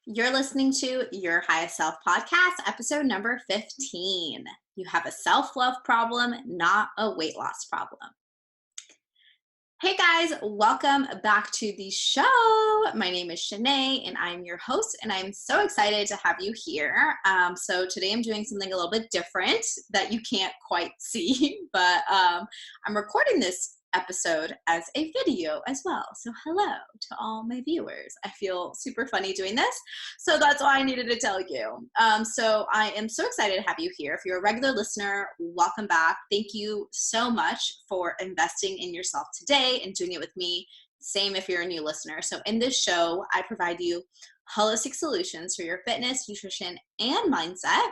You're listening to Your Highest Self podcast, episode number 15. You have a self love problem, not a weight loss problem. Hey guys, welcome back to the show. My name is Shanae and I'm your host, and I'm so excited to have you here. So today I'm doing something a little bit different that you can't quite see, but I'm recording this episode as a video as well. So hello to all my viewers. I feel super funny doing this, so that's why I needed to tell you. So I am so excited to have you here. If you're a regular listener, welcome back. Thank you so much for investing in yourself today and doing it with me. Same if you're a new listener. So in this show, I provide you holistic solutions for your fitness, nutrition, and mindset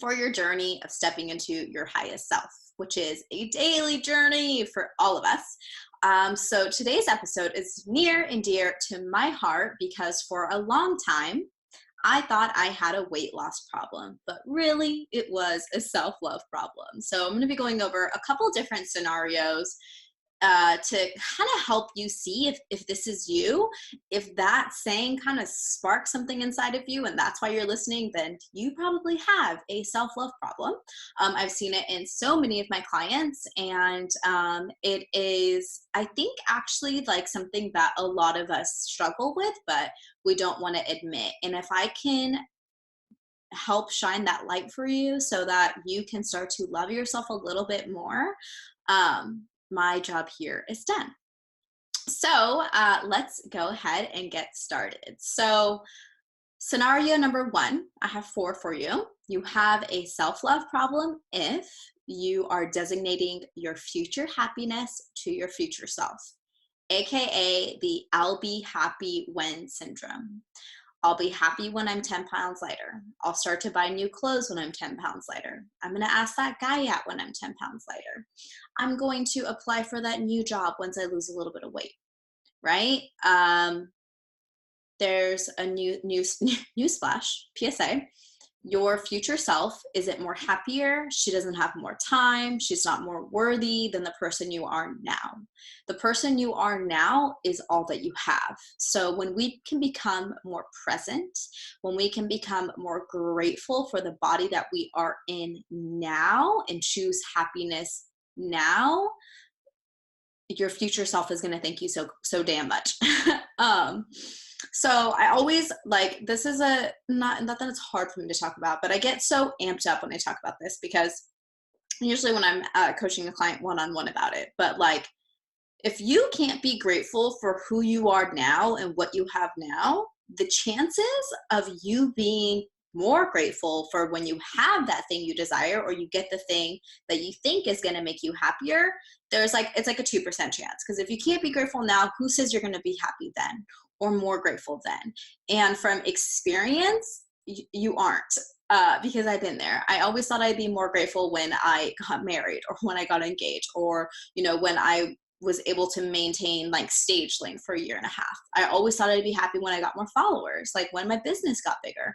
for your journey of stepping into your highest self, which is a daily journey for all of us. So today's episode is near and dear to my heart because for a long time, I thought I had a weight loss problem, but really it was a self-love problem. So I'm going to be going over a couple different scenarios to kind of help you see if this is you. If that saying kind of sparks something inside of you and that's why you're listening, then you probably have a self-love problem. I've seen it in so many of my clients, and it is, I think, actually like something that a lot of us struggle with, but we don't want to admit. And if I can help shine that light for you so that you can start to love yourself a little bit more, my job here is done. So let's go ahead and get started. So scenario number one, I have 4 for you. You have a self-love problem if you are designating your future happiness to your future self, AKA the I'll be happy when syndrome. I'll be happy when I'm 10 pounds lighter. I'll start to buy new clothes when I'm 10 pounds lighter. I'm going to ask that guy out when I'm 10 pounds lighter. I'm going to apply for that new job once I lose a little bit of weight, right? There's a newsflash, PSA. Your future self isn't more happier. She doesn't have more time. She's not more worthy than the person you are now. The person you are now is all that you have. So when we can become more present, when we can become more grateful for the body that we are in now and choose happiness now, your future self is going to thank you so damn much. So I always like, this is not that it's hard for me to talk about, but I get so amped up when I talk about this because usually when I'm coaching a client one-on-one about it, but like, if you can't be grateful for who you are now and what you have now, the chances of you being more grateful for when you have that thing you desire or you get the thing that you think is going to make you happier, it's like a 2% chance. Because if you can't be grateful now, who says you're going to be happy then or more grateful then? And from experience, you aren't. Because I've been there. I always thought I'd be more grateful when I got married or when I got engaged or, when I was able to maintain like stage length for a year and a half. I always thought I'd be happy when I got more followers, like when my business got bigger,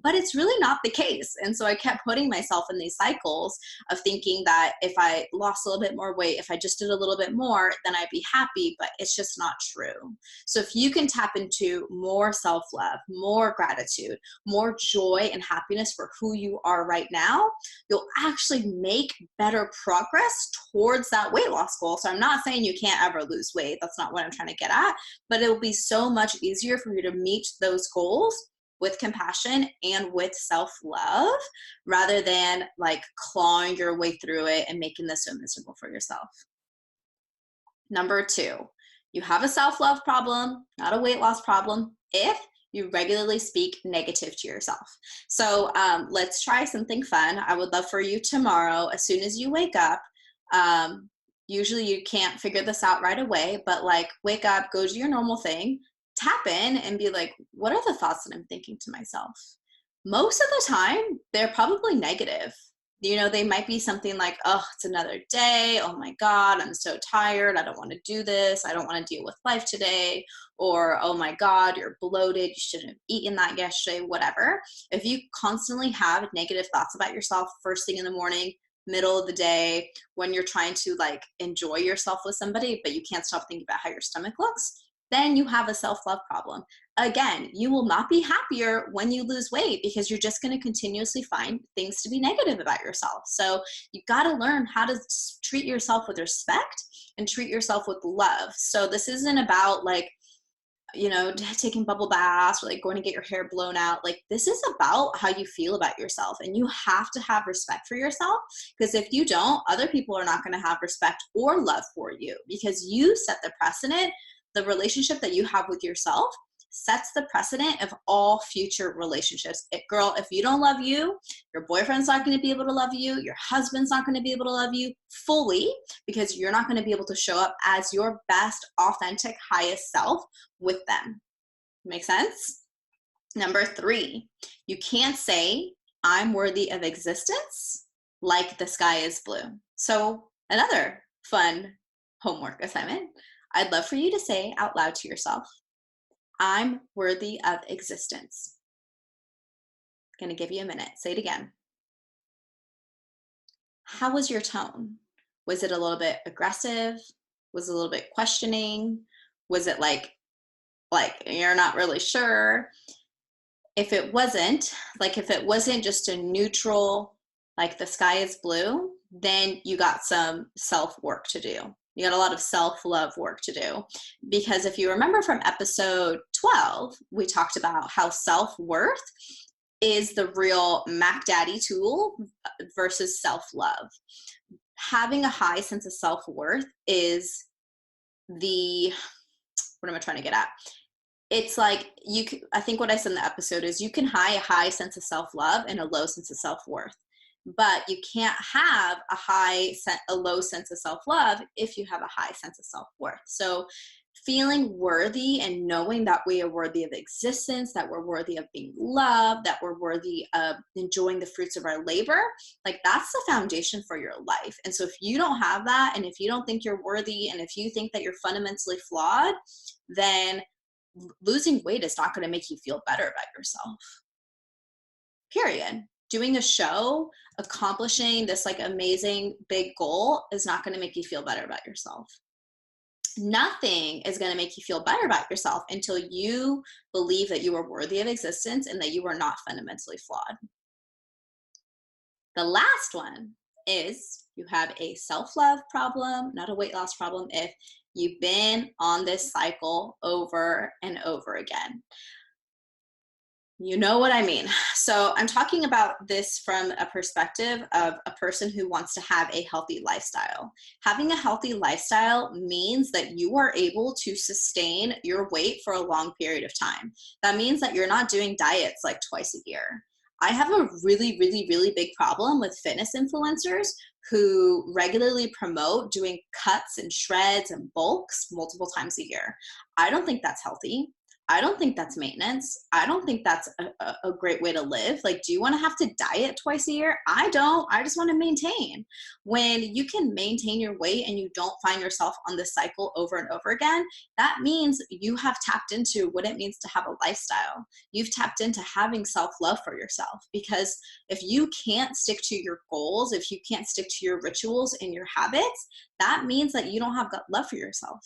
but it's really not the case. And so I kept putting myself in these cycles of thinking that if I lost a little bit more weight, if I just did a little bit more, then I'd be happy, but it's just not true. So if you can tap into more self-love, more gratitude, more joy and happiness for who you are right now, you'll actually make better progress towards that weight loss goal. So I'm not saying you can't ever lose weight. That's not what I'm trying to get at, but it'll be so much easier for you to meet those goals with compassion and with self-love rather than like clawing your way through it and making this so miserable for yourself. Number 2, you have a self-love problem, not a weight loss problem, if you regularly speak negative to yourself. So let's try something fun. I would love for you tomorrow, as soon as you wake up, usually you can't figure this out right away, but like wake up, go do your normal thing, tap in and be like, what are the thoughts that I'm thinking to myself? Most of the time, they're probably negative. They might be something like, oh, it's another day. Oh my God, I'm so tired. I don't want to do this. I don't want to deal with life today. Or, oh my God, you're bloated. You shouldn't have eaten that yesterday, whatever. If you constantly have negative thoughts about yourself first thing in the morning, middle of the day, when you're trying to like enjoy yourself with somebody, but you can't stop thinking about how your stomach looks, then you have a self-love problem. again, you will not be happier when you lose weight because you're just going to continuously find things to be negative about yourself. So you got to learn how to treat yourself with respect and treat yourself with love. So this isn't about like, you know, taking bubble baths or like going to get your hair blown out. Like, this is about how you feel about yourself, and you have to have respect for yourself, because if you don't, other people are not going to have respect or love for you, because you set the precedent. The relationship that you have with yourself sets the precedent of all future relationships. Girl, if you don't love you, your boyfriend's not going to be able to love you, your husband's not going to be able to love you fully, because you're not going to be able to show up as your best, authentic, highest self with them. Make sense? Number 3, you can't say, I'm worthy of existence like the sky is blue. So another fun homework assignment. I'd love for you to say out loud to yourself, I'm worthy of existence. Gonna give you a minute. Say it again. How was your tone? Was it a little bit aggressive? Was it a little bit questioning? Was it like you're not really sure? If it wasn't just a neutral, like the sky is blue, then you got some self-work to do. You got a lot of self-love work to do, because if you remember from episode 12, we talked about how self-worth is the real Mac Daddy tool versus self-love. Having a high sense of self-worth is what am I trying to get at? It's like I think what I said in the episode is you can have a high sense of self-love and a low sense of self-worth. But you can't have a low sense of self-love if you have a high sense of self-worth. So feeling worthy and knowing that we are worthy of existence, that we're worthy of being loved, that we're worthy of enjoying the fruits of our labor, like that's the foundation for your life. And so if you don't have that, and if you don't think you're worthy, and if you think that you're fundamentally flawed, then losing weight is not going to make you feel better about yourself. Period. Doing a show, accomplishing this like amazing big goal is not going to make you feel better about yourself. Nothing is going to make you feel better about yourself until you believe that you are worthy of existence and that you are not fundamentally flawed. The last one is you have a self-love problem, not a weight loss problem, if you've been on this cycle over and over again. You know what I mean. So I'm talking about this from a perspective of a person who wants to have a healthy lifestyle. Having a healthy lifestyle means that you are able to sustain your weight for a long period of time. That means that you're not doing diets like twice a year. I have a really, really, really big problem with fitness influencers who regularly promote doing cuts and shreds and bulks multiple times a year. I don't think that's healthy. I don't think that's maintenance. I don't think that's a great way to live. Like, do you want to have to diet twice a year? I don't. I just want to maintain. When you can maintain your weight and you don't find yourself on this cycle over and over again, that means you have tapped into what it means to have a lifestyle. You've tapped into having self-love for yourself, because if you can't stick to your goals, if you can't stick to your rituals and your habits, that means that you don't have love for yourself.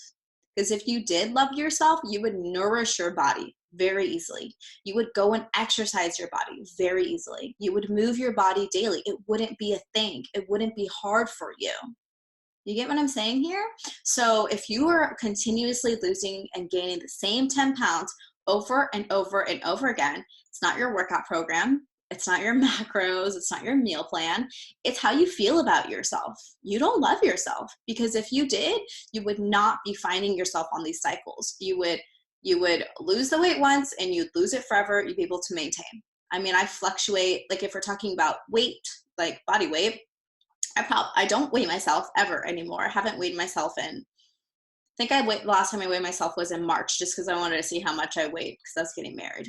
Because if you did love yourself, you would nourish your body very easily. You would go and exercise your body very easily. You would move your body daily. It wouldn't be a thing. It wouldn't be hard for you. You get what I'm saying here? So if you are continuously losing and gaining the same 10 pounds over and over and over again, it's not your workout program. It's not your macros. It's not your meal plan. It's how you feel about yourself. You don't love yourself, because if you did, you would not be finding yourself on these cycles. You would lose the weight once and you'd lose it forever. You'd be able to maintain. I mean, I fluctuate. Like if we're talking about weight, like body weight, I don't weigh myself ever anymore. I haven't weighed myself in, I think the last time I weighed myself was in March, just because I wanted to see how much I weighed, because I was getting married.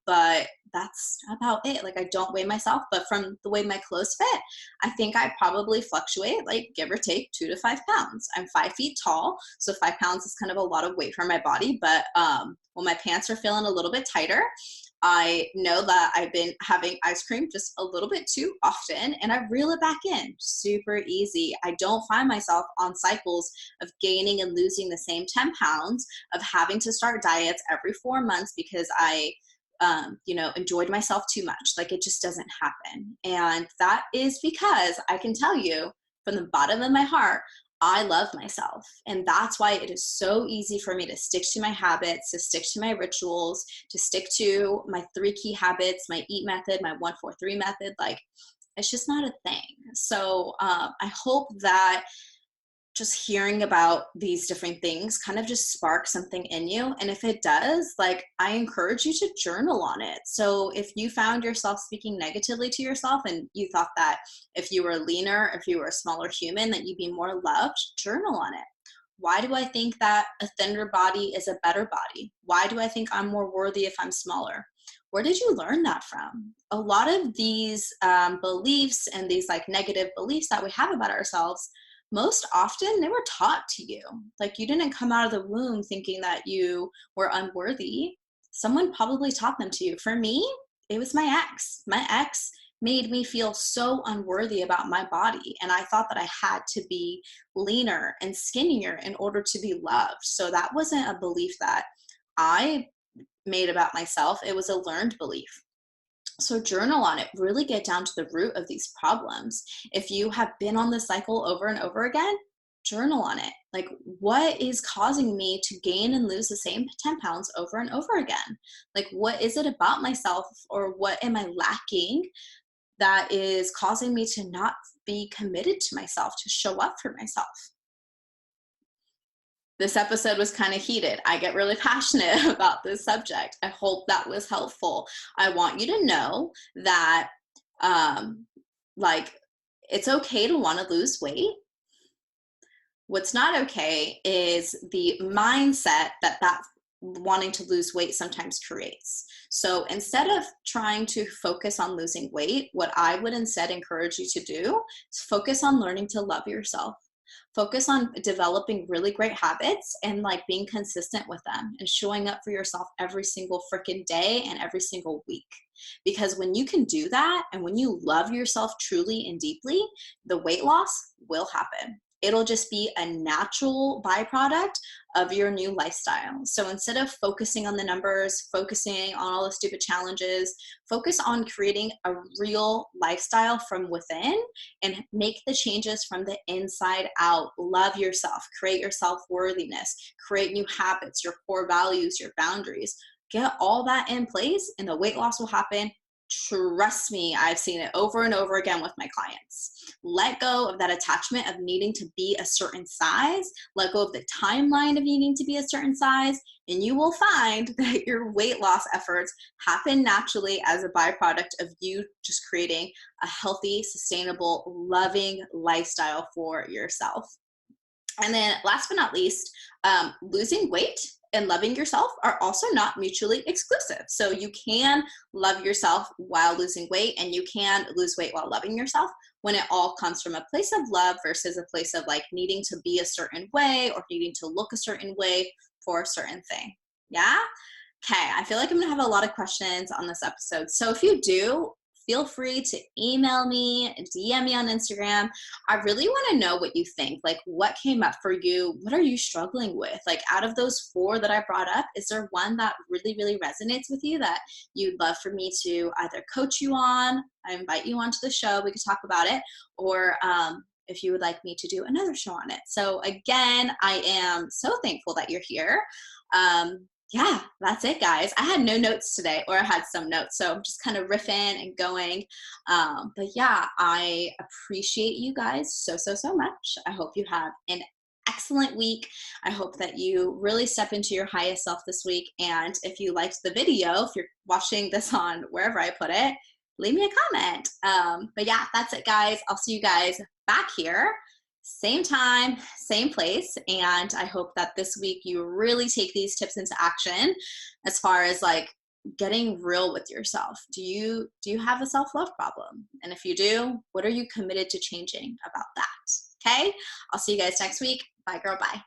But that's about it. Like, I don't weigh myself, but from the way my clothes fit, I think I probably fluctuate, like give or take 2 to 5 pounds. I'm 5 feet tall, so 5 pounds is kind of a lot of weight for my body. But when my pants are feeling a little bit tighter, I know that I've been having ice cream just a little bit too often, and I reel it back in. Super easy. I don't find myself on cycles of gaining and losing the same 10 pounds, of having to start diets every 4 months because I enjoyed myself too much. Like, it just doesn't happen. And that is because I can tell you from the bottom of my heart, I love myself. And that's why it is so easy for me to stick to my habits, to stick to my rituals, to stick to my 3 key habits, my EAT method, my 1-4-3 method. Like, it's just not a thing. So I hope that just hearing about these different things kind of just sparks something in you. And if it does, like, I encourage you to journal on it. So if you found yourself speaking negatively to yourself and you thought that if you were leaner, if you were a smaller human, that you'd be more loved, journal on it. Why do I think that a thinner body is a better body? Why do I think I'm more worthy if I'm smaller? Where did you learn that from? A lot of these beliefs and these like negative beliefs that we have about ourselves, most often they were taught to you. Like, you didn't come out of the womb thinking that you were unworthy. Someone probably taught them to you. For me, it was my ex. My ex made me feel so unworthy about my body. And I thought that I had to be leaner and skinnier in order to be loved. So that wasn't a belief that I made about myself. It was a learned belief. So journal on it, really get down to the root of these problems. If you have been on this cycle over and over again, journal on it. Like, what is causing me to gain and lose the same 10 pounds over and over again? Like, what is it about myself, or what am I lacking that is causing me to not be committed to myself, to show up for myself? This episode was kind of heated. I get really passionate about this subject. I hope that was helpful. I want you to know that, like, it's okay to want to lose weight. What's not okay is the mindset that wanting to lose weight sometimes creates. So instead of trying to focus on losing weight, what I would instead encourage you to do is focus on learning to love yourself. Focus on developing really great habits and like being consistent with them and showing up for yourself every single freaking day and every single week. Because when you can do that, and when you love yourself truly and deeply, the weight loss will happen. It'll just be a natural byproduct of your new lifestyle. So instead of focusing on the numbers, focusing on all the stupid challenges, focus on creating a real lifestyle from within and make the changes from the inside out. Love yourself, create your self-worthiness, create new habits, your core values, your boundaries. Get all that in place and the weight loss will happen. Trust me, I've seen it over and over again with my clients. Let go of that attachment of needing to be a certain size. Let go of the timeline of needing to be a certain size, and you will find that your weight loss efforts happen naturally as a byproduct of you just creating a healthy, sustainable, loving lifestyle for yourself. And then last but not least, losing weight and loving yourself are also not mutually exclusive. So you can love yourself while losing weight, and you can lose weight while loving yourself when it all comes from a place of love versus a place of like needing to be a certain way or needing to look a certain way for a certain thing. Yeah? Okay, I feel like I'm gonna have a lot of questions on this episode. So if you do, feel free to email me, DM me on Instagram. I really want to know what you think. Like, what came up for you? What are you struggling with? Like, out of those 4 that I brought up, is there one that really, really resonates with you that you'd love for me to either coach you on, I invite you onto the show, we could talk about it, or if you would like me to do another show on it. So again, I am so thankful that you're here. Yeah, that's it, guys. I had no notes today, or I had some notes, so I'm just kind of riffing and going. But yeah, I appreciate you guys so, so, so much. I hope you have an excellent week. I hope that you really step into your highest self this week. And if you liked the video, if you're watching this on wherever I put it, leave me a comment. But yeah, that's it, guys. I'll see you guys back here. Same time, same place. And I hope that this week you really take these tips into action as far as like getting real with yourself. Do you have a self-love problem? And if you do, what are you committed to changing about that? Okay. I'll see you guys next week. Bye, girl. Bye.